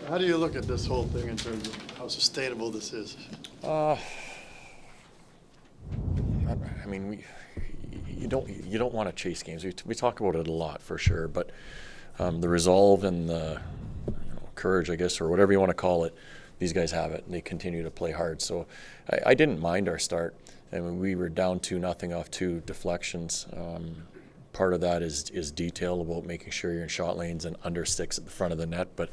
How do you look at this whole thing in terms of how sustainable this is? I mean, you don't want to chase games. We talk about it a lot for sure, but the resolve and the courage, I guess, or whatever you want to call it, these guys have it, and they continue to play hard. So I didn't mind our start. I mean, we were down 2-0 off 2 deflections. Part of that is detail about making sure you're in shot lanes and under sticks at the front of the net, but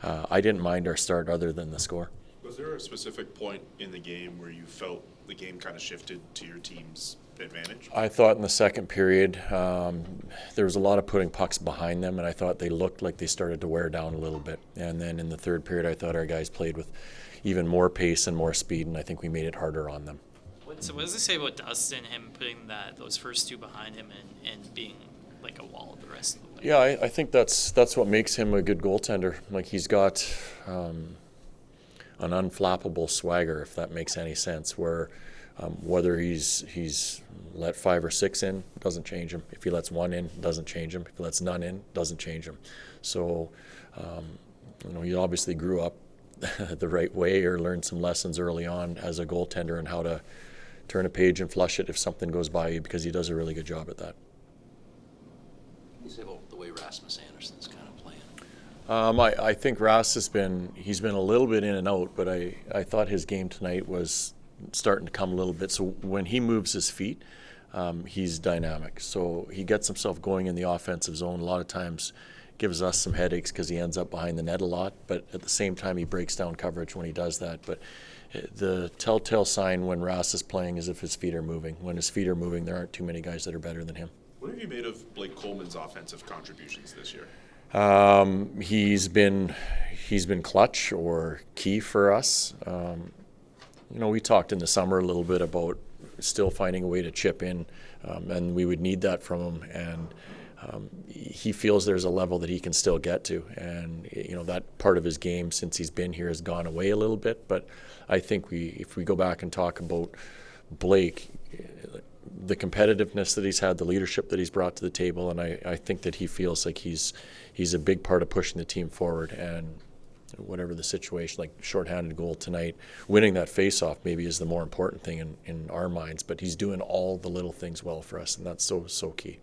I didn't mind our start other than the score. Was there a specific point in the game where you felt the game kind of shifted to your team's advantage? I thought in the second period there was a lot of putting pucks behind them, and I thought they looked like they started to wear down a little bit. And then in the third period, I thought our guys played with even more pace and more speed, and I think we made it harder on them. So what does it say about Dustin, him putting those first 2 behind him and being like a wall the rest of the way? Yeah, I think that's what makes him a good goaltender. Like, he's got an unflappable swagger, if that makes any sense, where whether he's let 5 or 6 in, doesn't change him. If he lets 1 in, doesn't change him. If he lets none in, doesn't change him. So, he obviously grew up the right way or learned some lessons early on as a goaltender and how to turn a page and flush it if something goes by you, because he does a really good job at that. What do you say about the way Rasmus Anderson's kind of playing? I think Ras he's been a little bit in and out, but I thought his game tonight was starting to come a little bit. So when he moves his feet, he's dynamic. So he gets himself going in the offensive zone. A lot of times gives us some headaches because he ends up behind the net a lot, but at the same time he breaks down coverage when he does that. But the telltale sign when Ras is playing is if his feet are moving. When his feet are moving, there aren't too many guys that are better than him. What have you made of Blake Coleman's offensive contributions this year? He's been clutch or key for us. We talked in the summer a little bit about still finding a way to chip in, and we would need that from him. And he feels there's a level that he can still get to, and that part of his game since he's been here has gone away a little bit. But I think if we go back and talk about Blake, the competitiveness that he's had, the leadership that he's brought to the table, and I think that he feels like he's a big part of pushing the team forward. And whatever the situation, like shorthanded goal tonight, winning that face-off maybe is the more important thing in our minds, but he's doing all the little things well for us, and that's so key.